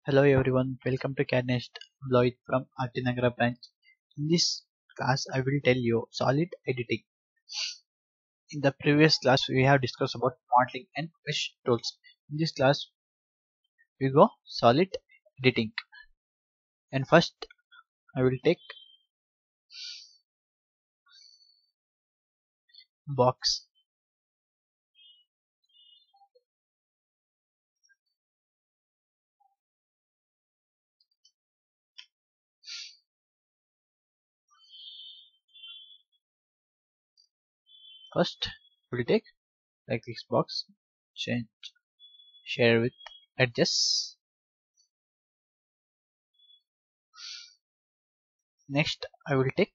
Hello everyone, welcome to CAD NEST. I'm Lloyd from Nagar branch. In this class, I will tell you solid editing. In the previous class, we have discussed about modeling and mesh tools. In this class, we go solid editing. And first, I will take box. First, we will take like this box, change, share with, adjust. Next, I will take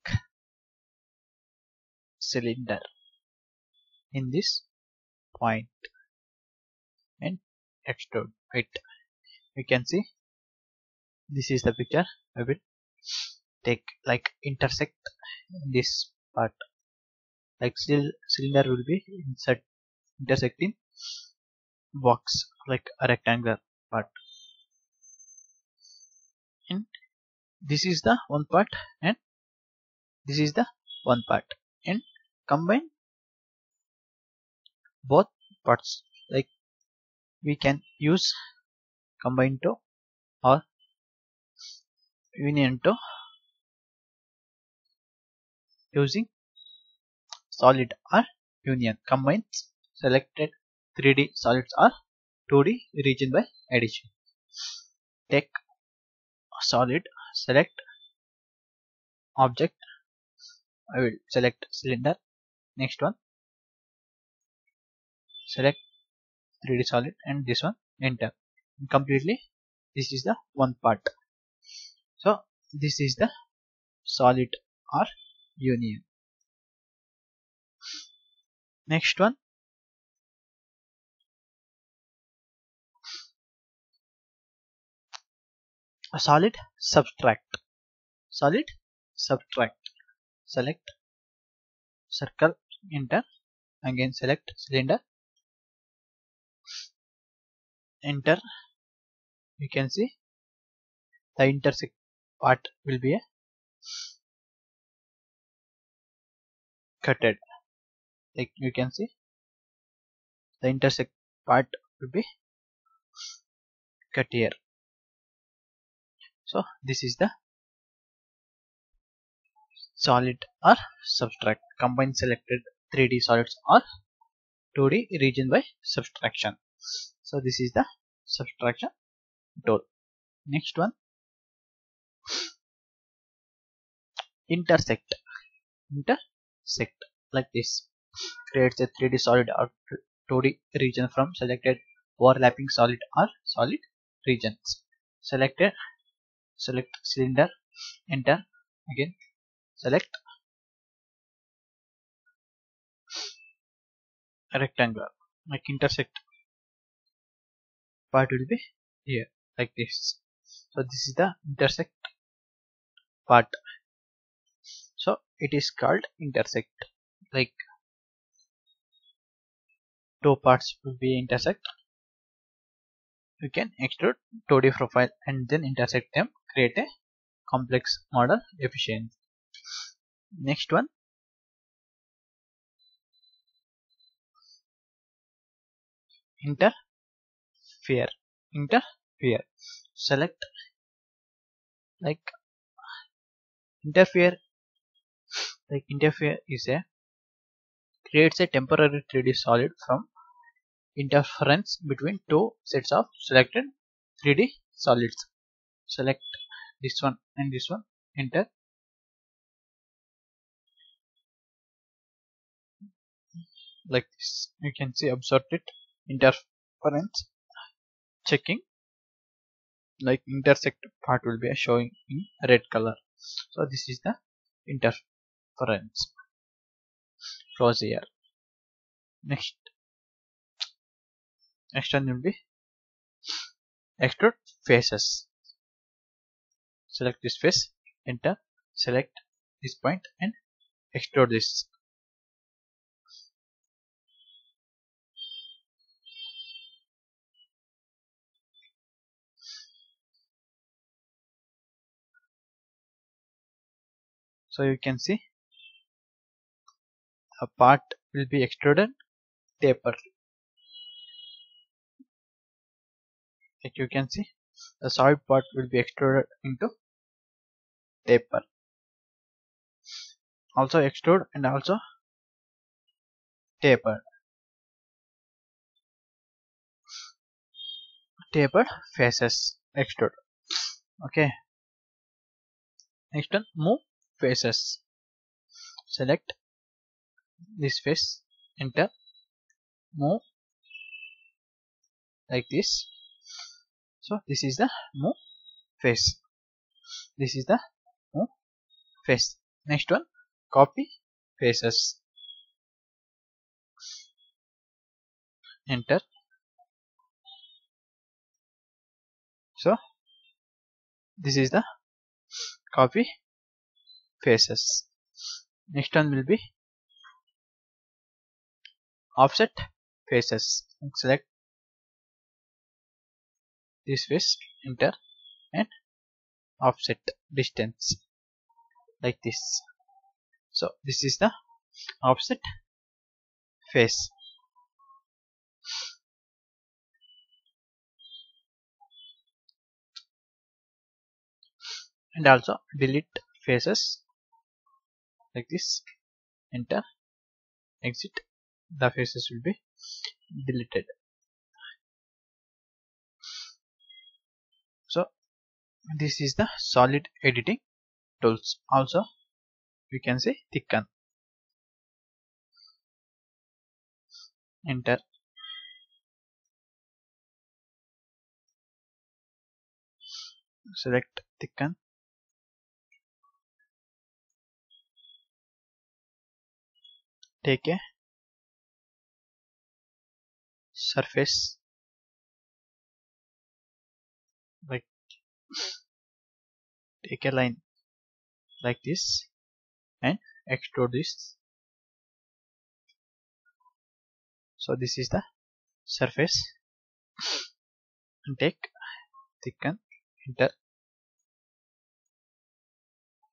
cylinder in this point and extrude it. You can see this is the picture. I will take like intersect this part, like cylinder will be intersecting box like a rectangular part, and this is the one part and this is the one part, and combine both parts, like we can use combine to or union to using solid or union. Combines selected 3D solids or 2D region by addition. Take solid, select object. I will select cylinder. Next one, select 3D solid, and this one, enter. Completely, this is the one part. So this is the solid or union. Next one, a solid subtract. Solid subtract. Select circle, enter. Again select cylinder, enter. You can see the intersect part will be a cutted. Like you can see the intersect part will be cut here. So this is the solid or subtract. Combine selected 3D solids or 2D region by subtraction. So this is the subtraction tool. Next one, intersect. Intersect like this. Creates a 3D solid or 2D region from selected overlapping solid or solid regions. Select cylinder, enter. Again select rectangle, like intersect part will be here like this. So this is the intersect part. So it is called intersect. Like two parts will be intersect. You can extrude 2D profile and then intersect them, create a complex model efficiently. Next one, interfere. Interfere. Select like interfere. Like interfere is a creates a temporary 3D solid from interference between two sets of selected 3D solids. Select this one and this one, enter. Like this, you can see observed it interference checking, like intersect part will be showing in red color. So this is the interference. Close here. Next one will be extrude faces. Select this face, enter. Select this point and extrude this. So you can see a part will be extruded, taper. Like you can see, the solid part will be extruded into taper. Also extrude and also taper. Tapered faces extrude. Okay. Next one, move faces. Select this face, enter, move like this. So this is the move face. This is the move face. Next one, copy faces. Enter. So this is the copy faces. Next one will be offset faces. Select this face, enter, and offset distance like this. So this is the offset face. And also delete faces like this, enter, exit. The faces will be deleted. So this is the solid editing tools. Also we can say thicken, enter, select thicken, take a surface like, take a line like this and extrude this. So this is the surface, and take thicken, enter.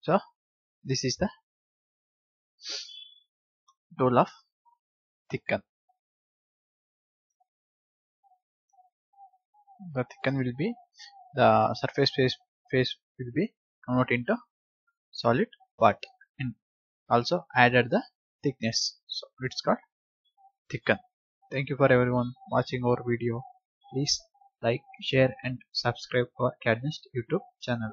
So this is the tool of thicken. The thicken will be the surface face will be converted into solid part, and also added the thickness. So it's called thicken. Thank you for everyone watching our video. Please like, share and subscribe our CAD NEST YouTube channel.